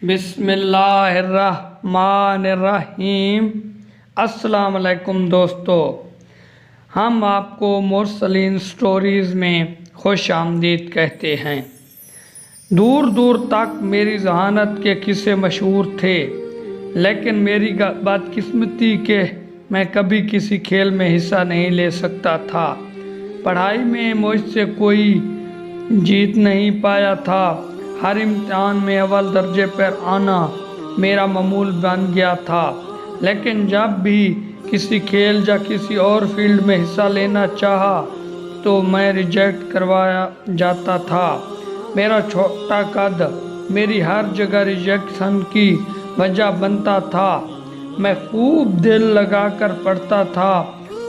बिस्मिल्लाहिर्रहमानिर्रहीम। अस्सलाम वालेकुम दोस्तों, हम आपको मुरसलीन स्टोरीज़ में खुश आमदीद कहते हैं। दूर दूर तक मेरी जहानत के किस्से मशहूर थे, लेकिन मेरी बदकिस्मती के मैं कभी किसी खेल में हिस्सा नहीं ले सकता था। पढ़ाई में मुझसे कोई जीत नहीं पाया था। हर इम्तिहान में अव्वल दर्जे पर आना मेरा मामूल बन गया था, लेकिन जब भी किसी खेल या किसी और फील्ड में हिस्सा लेना चाहा तो मैं रिजेक्ट करवाया जाता था। मेरा छोटा कद मेरी हर जगह रिजेक्शन की वजह बनता था। मैं खूब दिल लगाकर पढ़ता था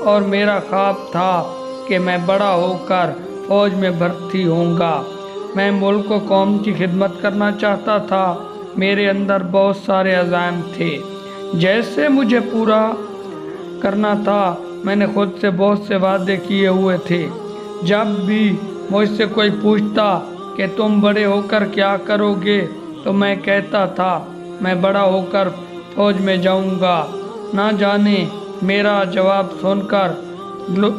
और मेरा ख्वाब था कि मैं बड़ा होकर फौज में भर्ती होऊंगा। मैं मुल्क को कौम की खिदमत करना चाहता था। मेरे अंदर बहुत सारे अज़ाइम थे जैसे मुझे पूरा करना था। मैंने खुद से बहुत से वादे किए हुए थे। जब भी मुझसे कोई पूछता कि तुम बड़े होकर क्या करोगे, तो मैं कहता था मैं बड़ा होकर फौज में जाऊंगा। ना जाने मेरा जवाब सुनकर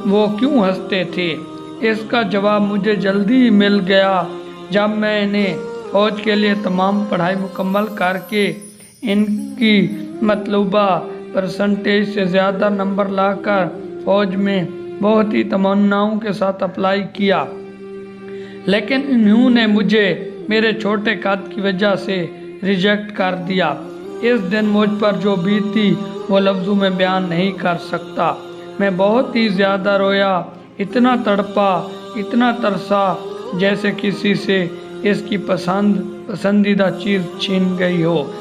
वो क्यों हंसते थे। इसका जवाब मुझे जल्दी ही मिल गया जब मैंने फौज के लिए तमाम पढ़ाई मुकम्मल करके इनकी मतलूबा परसेंटेज से ज़्यादा नंबर लाकर फौज में बहुत ही तमन्नाओं के साथ अप्लाई किया, लेकिन इन्होंने मुझे मेरे छोटे कद की वजह से रिजेक्ट कर दिया। इस दिन मुझ पर जो बीती वो लफ्ज़ों में बयान नहीं कर सकता। मैं बहुत ही ज़्यादा रोया, इतना तड़पा, इतना तरसा जैसे किसी से इसकी पसंदीदा चीज़ छीन गई हो,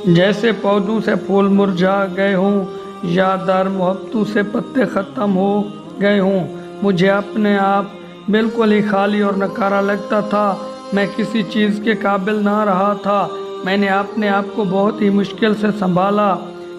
जैसे पौधों से फूल मुरझा गए हों या दर मोहब्बतों से पत्ते ख़त्म हो गए हों। मुझे अपने आप बिल्कुल ही खाली और नकारा लगता था। मैं किसी चीज़ के काबिल ना रहा था। मैंने अपने आप को बहुत ही मुश्किल से संभाला।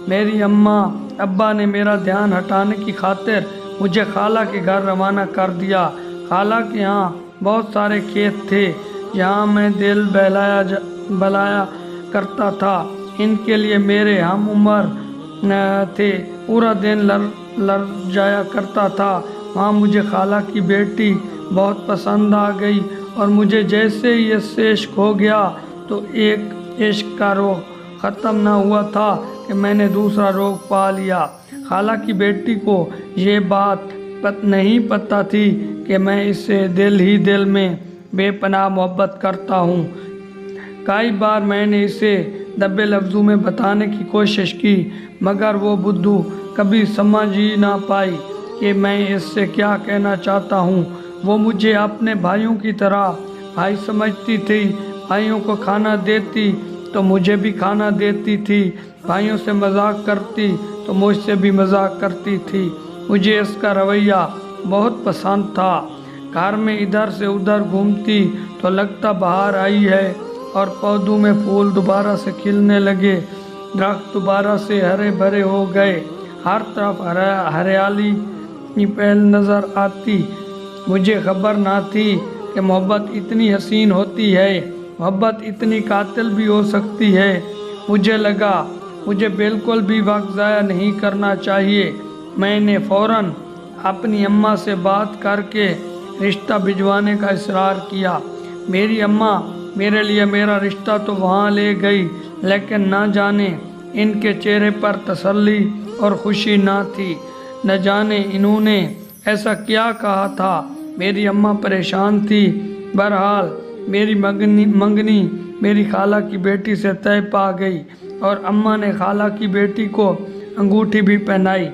मेरी अम्मा अब्बा ने मेरा ध्यान हटाने की खातिर मुझे खाला के घर रवाना कर दिया। खाला के यहाँ बहुत सारे खेत थे जहाँ मैं दिल बहलाया करता था। इनके लिए मेरे हम उम्र थे। पूरा दिन लड़ जाया करता था। वहाँ मुझे खाला की बेटी बहुत पसंद आ गई और मुझे जैसे ही इससे इश्क हो गया तो एक इश्क का रोग ख़त्म ना हुआ था कि मैंने दूसरा रोग पा लिया। खाला की बेटी को ये बात नहीं पता थी कि मैं इससे दिल ही दिल में बेपनाह मोहब्बत करता हूँ। कई बार मैंने इसे दबे लफ्ज़ों में बताने की कोशिश की, मगर वो बुद्धू कभी समझ ही ना पाई कि मैं इससे क्या कहना चाहता हूँ। वो मुझे अपने भाइयों की तरह भाई समझती थी। भाइयों को खाना देती तो मुझे भी खाना देती थी। भाइयों से मजाक करती तो मुझसे भी मजाक करती थी। मुझे इसका रवैया बहुत पसंद था। घर में इधर से उधर घूमती तो लगता बाहर आई है और पौधों में फूल दोबारा से खिलने लगे। दरख्त दोबारा से हरे भरे हो गए। हर तरफ हरियाली पहल नज़र आती। मुझे खबर ना थी कि मोहब्बत इतनी हसीन होती है, मोहब्बत इतनी कातिल भी हो सकती है। मुझे लगा मुझे बिल्कुल भी वक्त ज़ाया नहीं करना चाहिए। मैंने फ़ौरन अपनी अम्मा से बात करके रिश्ता भिजवाने का इसरार किया। मेरी अम्मा मेरे लिए मेरा रिश्ता तो वहाँ ले गई, लेकिन ना जाने इनके चेहरे पर तसल्ली और खुशी ना थी। न जाने इन्होंने ऐसा क्या कहा था। मेरी अम्मा परेशान थी। बहरहाल मेरी मंगनी मेरी खाला की बेटी से तय पा गई और अम्मा ने खाला की बेटी को अंगूठी भी पहनाई,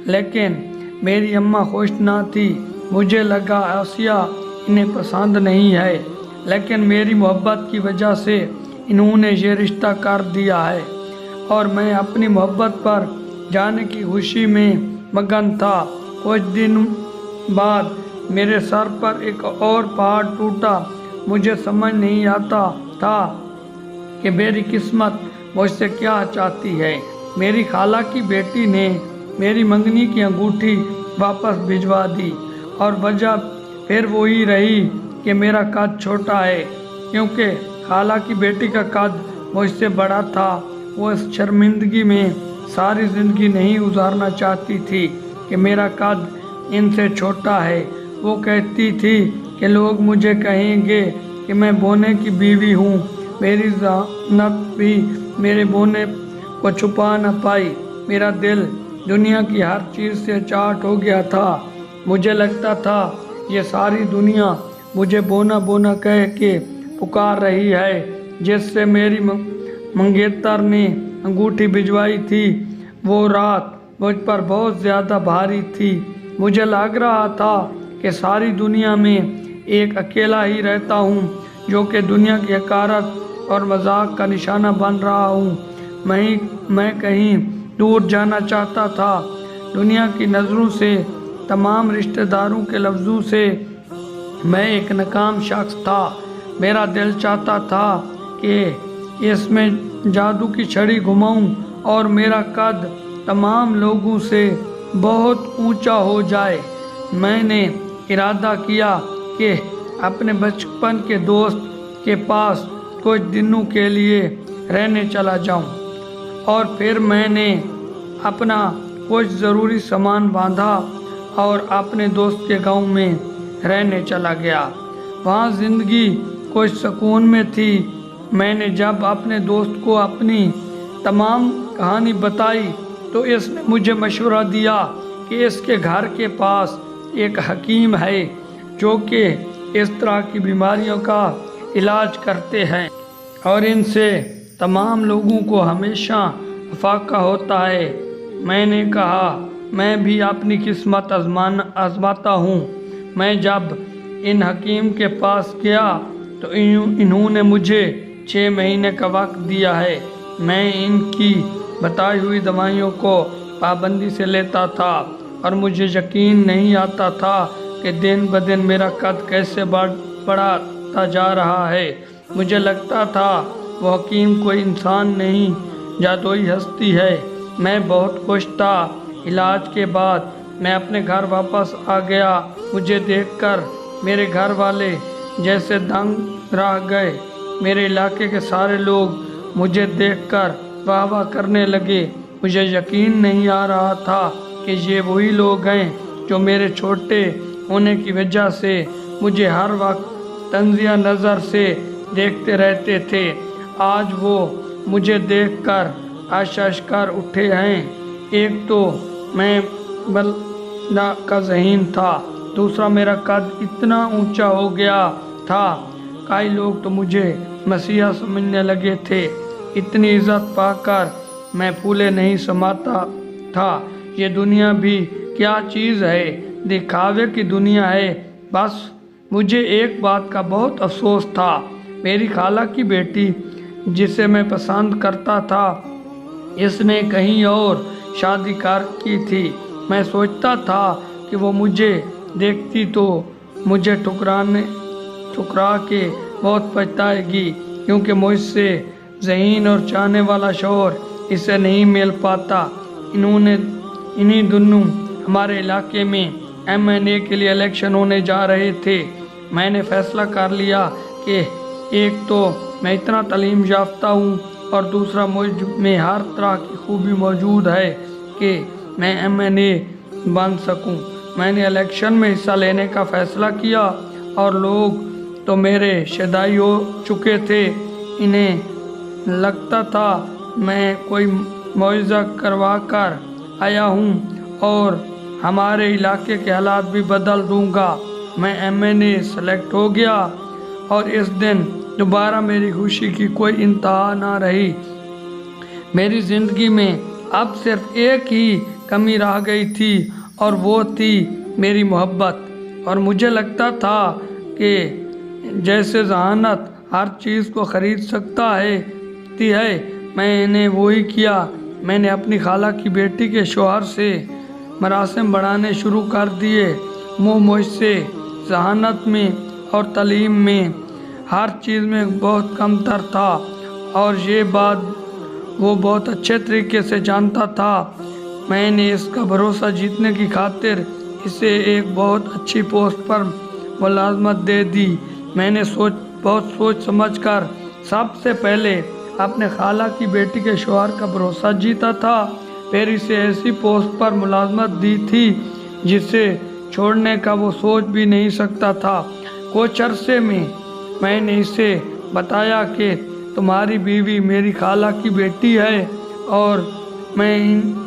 लेकिन मेरी अम्मा खुश ना थी। मुझे लगा आसिया इन्हें पसंद नहीं है, लेकिन मेरी मोहब्बत की वजह से इन्होंने ये रिश्ता कर दिया है और मैं अपनी मोहब्बत पर जाने की खुशी में मगन था। कुछ दिन बाद मेरे सर पर एक और पहाड़ टूटा। मुझे समझ नहीं आता था कि मेरी किस्मत मुझसे क्या चाहती है। मेरी खाला की बेटी ने मेरी मंगनी की अंगूठी वापस भिजवा दी और वजह फिर वही रही कि मेरा कद छोटा है, क्योंकि खाला की बेटी का कद मुझसे बड़ा था। वो इस शर्मिंदगी में सारी ज़िंदगी नहीं गुजारना चाहती थी कि मेरा कद इनसे छोटा है। वो कहती थी कि लोग मुझे कहेंगे कि मैं बोने की बीवी हूँ। मेरी ज़हानत भी मेरे बोने को छुपा न पाई। मेरा दिल दुनिया की हर चीज़ से चाट हो गया था। मुझे लगता था ये सारी दुनिया मुझे बोना बोना कह के पुकार रही है। जिससे मेरी मंगेतर ने अंगूठी भिजवाई थी, वो रात मुझ पर बहुत ज़्यादा भारी थी। मुझे लग रहा था कि सारी दुनिया में एक अकेला ही रहता हूँ, जो कि दुनिया की हकारत और मजाक का निशाना बन रहा हूँ। मैं कहीं दूर जाना चाहता था, दुनिया की नज़रों से, तमाम रिश्तेदारों के लफ्ज़ों से। मैं एक नाकाम शख्स था। मेरा दिल चाहता था कि इसमें जादू की छड़ी घुमाऊं और मेरा कद तमाम लोगों से बहुत ऊंचा हो जाए। मैंने इरादा किया कि अपने बचपन के दोस्त के पास कुछ दिनों के लिए रहने चला जाऊं, और फिर मैंने अपना कुछ ज़रूरी सामान बांधा और अपने दोस्त के गांव में रहने चला गया। वहाँ ज़िंदगी कुछ सुकून में थी। मैंने जब अपने दोस्त को अपनी तमाम कहानी बताई तो इसने मुझे मशवरा दिया कि इसके घर के पास एक हकीम है जो कि इस तरह की बीमारियों का इलाज करते हैं और इनसे तमाम लोगों को हमेशा फाका होता है। मैंने कहा मैं भी अपनी किस्मत आजमाता हूँ। मैं जब इन हकीम के पास गया तो इन्होंने मुझे 6 महीने का वक्त दिया है। मैं इनकी बताई हुई दवाइयों को पाबंदी से लेता था और मुझे यकीन नहीं आता था कि दिन ब दिन मेरा कद कैसे बढ़ता जा रहा है। मुझे लगता था वो हकीम कोई इंसान नहीं, जादुई हस्ती है। मैं बहुत खुश था। इलाज के बाद मैं अपने घर वापस आ गया। मुझे देखकर मेरे घर वाले जैसे दंग रह गए। मेरे इलाके के सारे लोग मुझे देखकर वाह वाह करने लगे। मुझे यकीन नहीं आ रहा था कि ये वही लोग हैं जो मेरे छोटे होने की वजह से मुझे हर वक्त तंजिया नज़र से देखते रहते थे। आज वो मुझे देखकर आश्चर्य कर उठे हैं। एक तो मैं बल्ला का ज़हीन था, दूसरा मेरा कद इतना ऊंचा हो गया था कई लोग तो मुझे मसीहा समझने लगे थे। इतनी इज्जत पाकर मैं फूले नहीं समाता था। ये दुनिया भी क्या चीज़ है, दिखावे की दुनिया है। बस मुझे एक बात का बहुत अफसोस था। मेरी खाला की बेटी जिसे मैं पसंद करता था, इसने कहीं और शादी की थी। मैं सोचता था कि वो मुझे देखती तो मुझे ठुकरा के बहुत पछताएगी, क्योंकि मुझसे ज़हीन और चाहने वाला शौहर इसे नहीं मिल पाता। इन्हीं दोनों हमारे इलाके में MNA के लिए इलेक्शन होने जा रहे थे। मैंने फैसला कर लिया कि एक तो मैं इतना तालीम याफ्ता हूँ और दूसरा मुझ में हर तरह की खूबी मौजूद है कि मैं MNA बन सकूँ। मैंने इलेक्शन में हिस्सा लेने का फ़ैसला किया और लोग तो मेरे शदाई हो चुके थे। इन्हें लगता था मैं कोई मुआवजा करवा कर आया हूँ और हमारे इलाके के हालात भी बदल दूँगा। मैं MNA सेलेक्ट हो गया और इस दिन दोबारा मेरी खुशी की कोई इंतहा ना रही। मेरी ज़िंदगी में अब सिर्फ एक ही कमी रह गई थी और वो थी मेरी मोहब्बत। और मुझे लगता था कि जैसे ज़हानत हर चीज़ को ख़रीद सकता है मैंने वही किया। मैंने अपनी खाला की बेटी के शौहर से मरासिम बढ़ाने शुरू कर दिए। वो मुझसे ज़हानत में और तालीम में हर चीज़ में बहुत कमतर था और ये बात वो बहुत अच्छे तरीके से जानता था। मैंने इसका भरोसा जीतने की खातिर इसे एक बहुत अच्छी पोस्ट पर मुलाजमत दे दी। मैंने बहुत सोच समझकर सबसे पहले अपने खाला की बेटी के शौहर का भरोसा जीता था, फिर इसे ऐसी पोस्ट पर मुलाजमत दी थी जिसे छोड़ने का वो सोच भी नहीं सकता था। कुछ अरसे में मैंने इसे बताया कि तुम्हारी बीवी मेरी खाला की बेटी है और मैं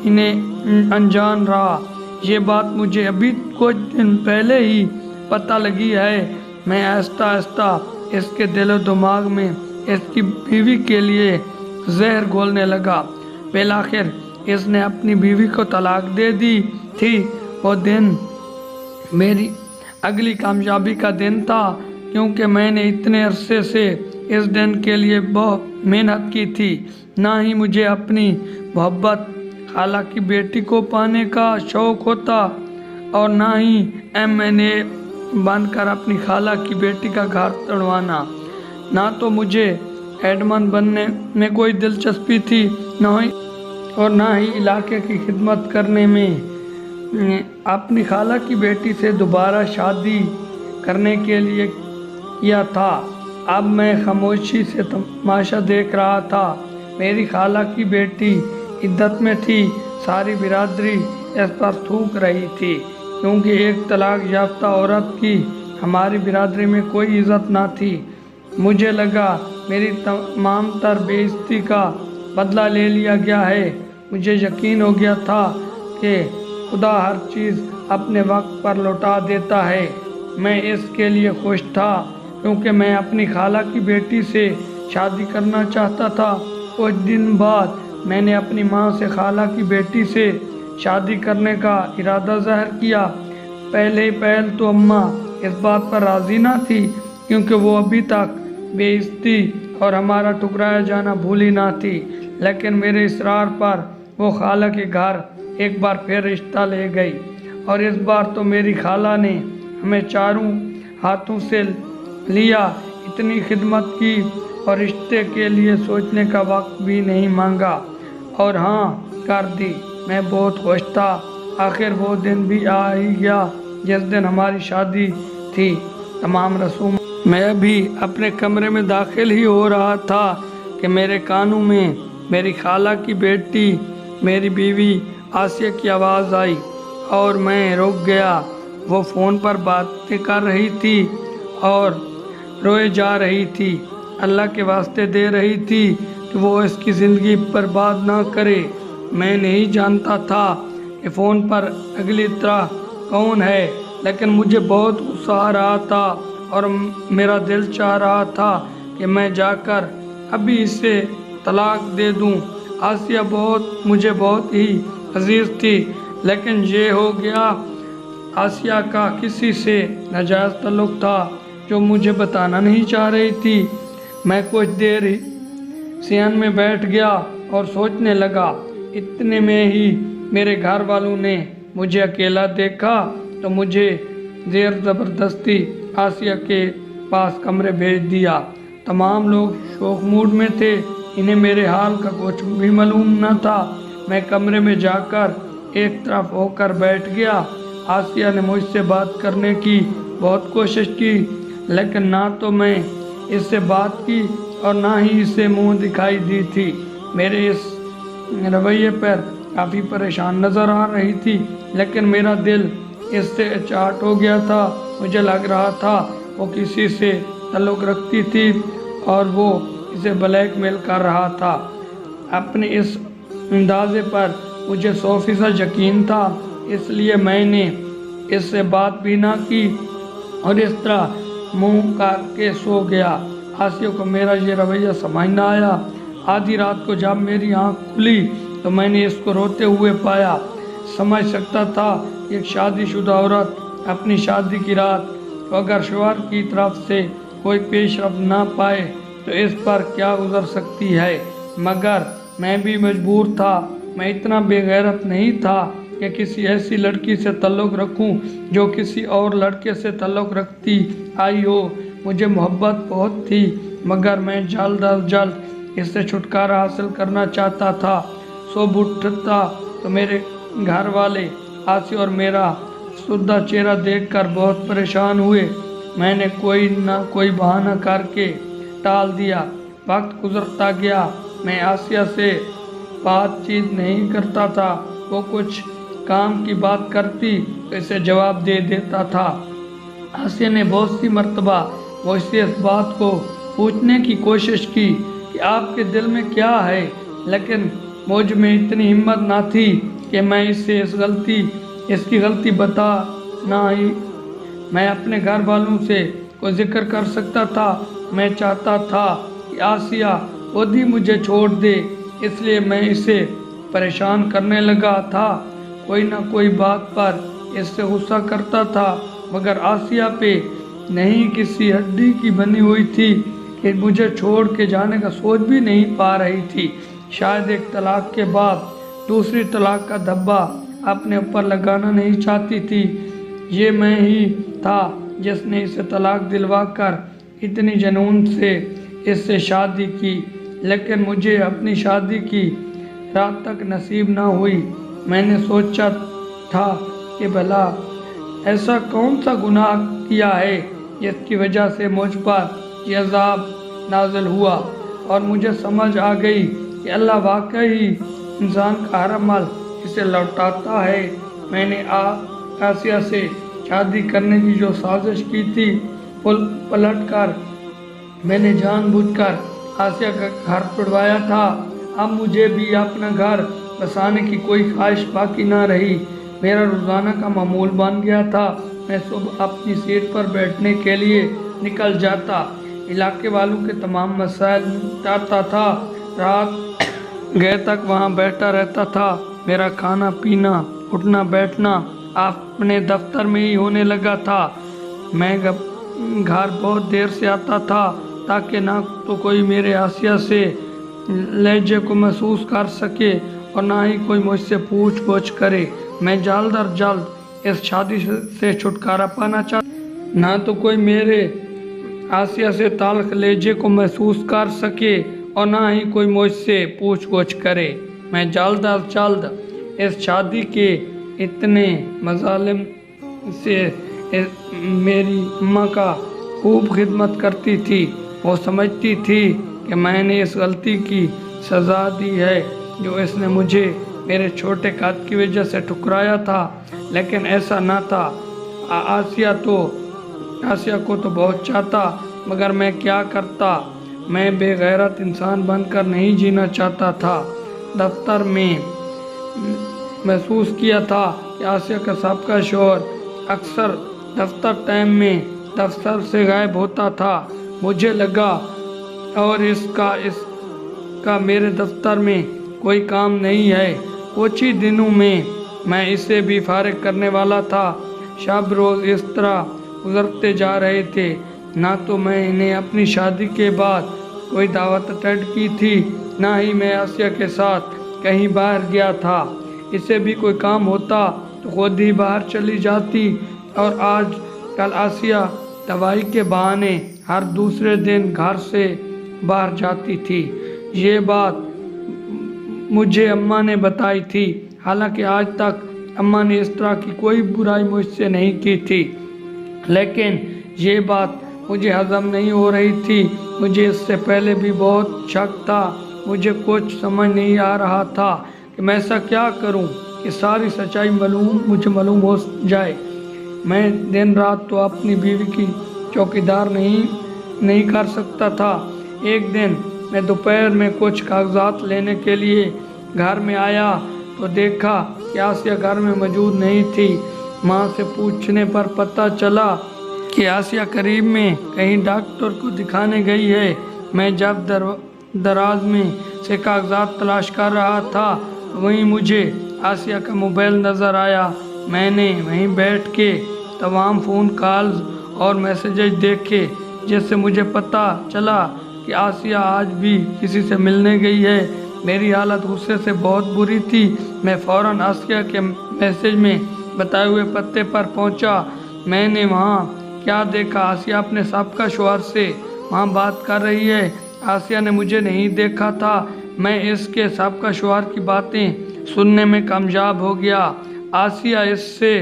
इन्हें अनजान रहा। ये बात मुझे अभी कुछ दिन पहले ही पता लगी है। मैं आहिस्ता आहिस्ता इसके दिलो दिमाग में इसकी बीवी के लिए जहर घोलने लगा। बिलाखिर इसने अपनी बीवी को तलाक दे दी थी। वो दिन मेरी अगली कामयाबी का दिन था, क्योंकि मैंने इतने अरसे से इस दिन के लिए बहुत मेहनत की थी। ना ही मुझे अपनी मोहब्बत खाला की बेटी को पाने का शौक़ होता और ना ही M.A. बनकर अपनी खाला की बेटी का घर तड़वाना। ना तो मुझे एडमन बनने में कोई दिलचस्पी थी, ना ही इलाके की खिदमत करने में। अपनी खाला की बेटी से दोबारा शादी करने के लिए किया था। अब मैं खामोशी से तमाशा देख रहा था। मेरी खाला की बेटी इद्दत में थी। सारी बिरादरी इस पर थूक रही थी, क्योंकि एक तलाक याफ्ता औरत की हमारी बिरादरी में कोई इज़्ज़त ना थी। मुझे लगा मेरी तमाम तर बेइज्जती का बदला ले लिया गया है। मुझे यकीन हो गया था कि खुदा हर चीज़ अपने वक्त पर लौटा देता है। मैं इसके लिए खुश था, क्योंकि मैं अपनी खाला की बेटी से शादी करना चाहता था। कुछ दिन बाद मैंने अपनी माँ से खाला की बेटी से शादी करने का इरादा ज़ाहिर किया। पहल तो अम्मा इस बात पर राज़ी ना थी, क्योंकि वो अभी तक बेइज्जती और हमारा ठुकराया जाना भूली ना थी। लेकिन मेरे इसरार पर वो खाला के घर एक बार फिर रिश्ता ले गई, और इस बार तो मेरी खाला ने हमें चारों हाथों से लिया। इतनी खिदमत की और रिश्ते के लिए सोचने का वक्त भी नहीं मांगा, और हाँ कर दी। मैं बहुत खुश था। आखिर वो दिन भी आ ही गया जिस दिन हमारी शादी थी। तमाम रसूम मैं भी अपने कमरे में दाखिल ही हो रहा था कि मेरे कानों में मेरी खाला की बेटी मेरी बीवी आसिया की आवाज़ आई, और मैं रुक गया। वो फ़ोन पर बातें कर रही थी और रोए जा रही थी। अल्लाह के वास्ते दे रही थी कि वो इसकी ज़िंदगी बर्बाद ना करे। मैं नहीं जानता था कि फ़ोन पर अगली तरह कौन है, लेकिन मुझे बहुत गुस्सा आ रहा था और मेरा दिल चाह रहा था कि मैं जाकर अभी इसे तलाक दे दूं। आसिया मुझे बहुत ही अजीज़ थी, लेकिन ये हो गया। आसिया का किसी से नाजायज़ ताल्लुक़ था जो मुझे बताना नहीं चाह रही थी। मैं कुछ देर सियान में बैठ गया और सोचने लगा। इतने में ही मेरे घर वालों ने मुझे अकेला देखा तो मुझे ज़ेर ज़बरदस्ती आसिया के पास कमरे भेज दिया। तमाम लोग शौक मूड में थे, इन्हें मेरे हाल का कुछ भी मालूम न था। मैं कमरे में जाकर एक तरफ होकर बैठ गया। आसिया ने मुझसे बात करने की बहुत कोशिश की, लेकिन ना तो मैं इससे बात की और ना ही इसे मुंह दिखाई दी थी। मेरे इस रवैये पर काफ़ी परेशान नज़र आ रही थी, लेकिन मेरा दिल इससे चाट हो गया था। मुझे लग रहा था वो किसी से ताल्लुक़ रखती थी और वो इसे ब्लैकमेल कर रहा था। अपने इस अंदाज़े पर मुझे 100% यकीन था, इसलिए मैंने इससे बात भी ना की और इस तरह मुंह करके सो गया। आसिया को मेरा ये रवैया समझ न आया। आधी रात को जब मेरी आँख खुली तो मैंने इसको रोते हुए पाया। समझ सकता था एक शादीशुदा औरत अपनी शादी की रात अगर शौहर की तरफ से कोई पेशरफ ना पाए तो इस पर क्या गुजर सकती है, मगर मैं भी मजबूर था। मैं इतना बेगैरत नहीं था कि किसी ऐसी लड़की से ताल्लुक़ रखूं जो किसी और लड़के से ताल्लुक़ रखती आई हो। मुझे मोहब्बत बहुत थी, मगर मैं जल्द अज जल्द इससे छुटकारा हासिल करना चाहता था। सुबह उठता तो मेरे घर वाले आसिया और मेरा सुद्दा चेहरा देखकर बहुत परेशान हुए। मैंने कोई ना कोई बहाना करके टाल दिया। वक्त गुजरता गया, मैं आसिया से बातचीत नहीं करता था। वो कुछ काम की बात करती तो इसे जवाब दे देता था। आसिया ने बहुत सी मर्तबा मुझसे इस बात को पूछने की कोशिश की कि आपके दिल में क्या है, लेकिन मुझ में इतनी हिम्मत ना थी कि मैं इससे इसकी गलती बता ना ही मैं अपने घर वालों से कोई जिक्र कर सकता था। मैं चाहता था कि आसिया खुद ही मुझे छोड़ दे, इसलिए मैं इसे परेशान करने लगा था। कोई ना कोई बात पर इससे गुस्सा करता था, मगर आसिया पे नहीं किसी हड्डी की बनी हुई थी कि मुझे छोड़ के जाने का सोच भी नहीं पा रही थी। शायद एक तलाक के बाद दूसरी तलाक का धब्बा अपने ऊपर लगाना नहीं चाहती थी। ये मैं ही था जिसने इसे तलाक दिलवा कर इतनी जुनून से इससे शादी की, लेकिन मुझे अपनी शादी की रात तक नसीब ना हुई। मैंने सोचा था कि भला ऐसा कौन सा गुनाह किया है जिसकी वजह से मुझ पर यह अज़ाब नाज़िल हुआ, और मुझे समझ आ गई कि अल्लाह वाकई इंसान का हर अमल इसे लौटाता है। मैंने आसिया से शादी करने की जो साजिश की थी, पलट कर मैंने जानबूझकर आसिया का घर तुड़वाया था। अब मुझे भी अपना घर बसाने की कोई ख्वाहिश बाकी ना रही। मेरा रोज़ाना का मामूल बन गया था। मैं सुबह अपनी सीट पर बैठने के लिए निकल जाता, इलाके वालों के तमाम मसाइल निपटाता था, रात गए तक वहाँ बैठा रहता था। मेरा खाना पीना उठना बैठना अपने दफ्तर में ही होने लगा था। मैं घर बहुत देर से आता था ताकि ना तो कोई मेरे आसिया से लहजे को महसूस कर सके और ना ही कोई मुझसे पूछ करे। मैं जल्द अज जल्द इस शादी से छुटकारा पाना चाहता, ना तो कोई मेरे आसिया से ताल्लुक़ लहजे को महसूस कर सके और ना ही कोई मुझसे पूछ करे। मैं जल्द अज जल्द इस शादी के इतने मज़ालिम से मेरी अम्मा का खूब खिदमत करती थी। वो समझती थी कि मैंने इस गलती की सज़ा दी है जो इसने मुझे मेरे छोटे कद की वजह से ठुकराया था, लेकिन ऐसा ना था। आसिया को तो बहुत चाहता, मगर मैं क्या करता। मैं बेगैरत इंसान बनकर नहीं जीना चाहता था। दफ्तर में महसूस किया था कि आसिया का सबका शौहर अक्सर दफ्तर टाइम में दफ्तर से गायब होता था। मुझे लगा और इसका मेरे दफ्तर में कोई काम नहीं है। कुछ ही दिनों में मैं इसे भी फारिग करने वाला था। शब रोज़ इस तरह गुजरते जा रहे थे। ना तो मैं इन्हें अपनी शादी के बाद कोई दावत अटेंड की थी, ना ही मैं आसिया के साथ कहीं बाहर गया था। इसे भी कोई काम होता तो खुद ही बाहर चली जाती, और आज कल आसिया दवाई के बहाने हर दूसरे दिन घर से बाहर जाती थी। ये बात मुझे अम्मा ने बताई थी। हालांकि आज तक अम्मा ने इस तरह की कोई बुराई मुझसे नहीं की थी, लेकिन ये बात मुझे हजम नहीं हो रही थी। मुझे इससे पहले भी बहुत शक था। मुझे कुछ समझ नहीं आ रहा था कि मैं ऐसा क्या करूं कि सारी सच्चाई मुझे मालूम हो जाए। मैं दिन रात तो अपनी बीवी की चौकीदार नहीं कर सकता था। एक दिन मैं दोपहर में कुछ कागजात लेने के लिए घर में आया तो देखा कि आसिया घर में मौजूद नहीं थी। माँ से पूछने पर पता चला कि आसिया करीब में कहीं डॉक्टर को दिखाने गई है। मैं जब दराज में से कागजात तलाश कर रहा था, वहीं मुझे आसिया का मोबाइल नज़र आया। मैंने वहीं बैठ के तमाम फ़ोन कॉल्स और मैसेजेस देखे, जिससे मुझे पता चला कि आसिया आज भी किसी से मिलने गई है। मेरी हालत गुस्से से बहुत बुरी थी। मैं फ़ौरन आसिया के मैसेज में बताए हुए पते पर पहुंचा। मैंने वहां क्या देखा, आसिया अपने सबका शौहर से वहां बात कर रही है। आसिया ने मुझे नहीं देखा था। मैं इसके सबका शौहर की बातें सुनने में कामयाब हो गया। आसिया इससे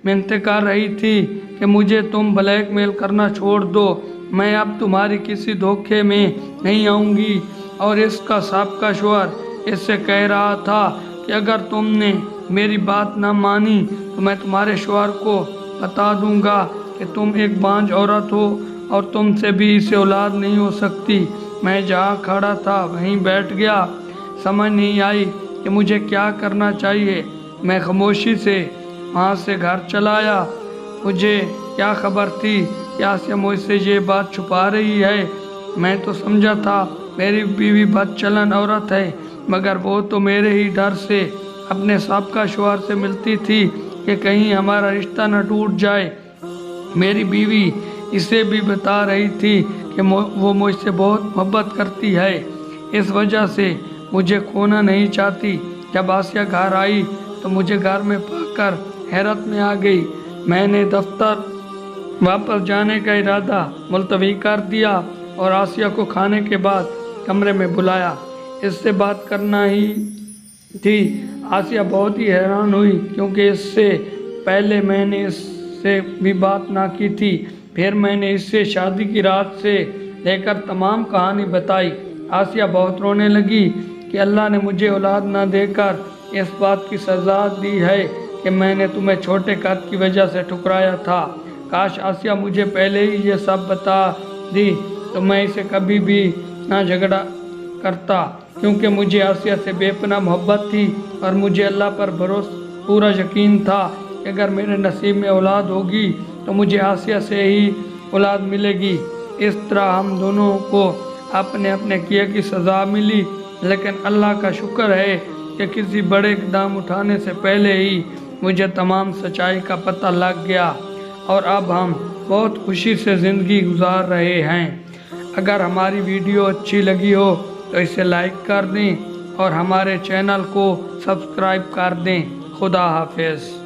मिन्नतें कर रही थी कि मुझे तुम ब्लैकमेल करना छोड़ दो। मैं अब तुम्हारी किसी धोखे में नहीं आऊँगी। और इसका साबका शौहर इससे कह रहा था कि अगर तुमने मेरी बात ना मानी तो मैं तुम्हारे शौहर को बता दूंगा कि तुम एक बांझ औरत हो और तुमसे भी इसे औलाद नहीं हो सकती। मैं जहाँ खड़ा था वहीं बैठ गया। समझ नहीं आई कि मुझे क्या करना चाहिए। मैं खामोशी से वहाँ से घर चला आया। मुझे क्या खबर थी कि आसिया मुझसे ये बात छुपा रही है। मैं तो समझा था मेरी बीवी बदचलन औरत है, मगर वो तो मेरे ही डर से अपने साबका शौहर से मिलती थी कि कहीं हमारा रिश्ता न टूट जाए। मेरी बीवी इसे भी बता रही थी कि वो मुझसे बहुत मोहब्बत करती है, इस वजह से मुझे खोना नहीं चाहती। जब आसिया घर आई तो मुझे घर में पाकर हैरत में आ गई। मैंने दफ्तर वापस जाने का इरादा मुलतवी कर दिया और आसिया को खाने के बाद कमरे में बुलाया। इससे बात करना ही थी। आसिया बहुत ही हैरान हुई क्योंकि इससे पहले मैंने इससे भी बात ना की थी। फिर मैंने इससे शादी की रात से लेकर तमाम कहानी बताई। आसिया बहुत रोने लगी कि अल्लाह ने मुझे औलाद ना देकर इस बात की सज़ा दी है कि मैंने तुम्हें छोटे कद की वजह से ठुकराया था। काश आसिया मुझे पहले ही ये सब बता दी तो मैं इसे कभी भी ना झगड़ा करता, क्योंकि मुझे आसिया से बेपनाह मोहब्बत थी और मुझे अल्लाह पर पूरा यकीन था कि अगर मेरे नसीब में औलाद होगी तो मुझे आसिया से ही औलाद मिलेगी। इस तरह हम दोनों को अपने अपने किए की सज़ा मिली, लेकिन अल्लाह का शुक्र है कि किसी बड़े इक़दाम उठाने से पहले ही मुझे तमाम सच्चाई का पता लग गया और अब हम बहुत खुशी से ज़िंदगी गुजार रहे हैं। अगर हमारी वीडियो अच्छी लगी हो तो इसे लाइक कर दें और हमारे चैनल को सब्सक्राइब कर दें। खुदा हाफिज़।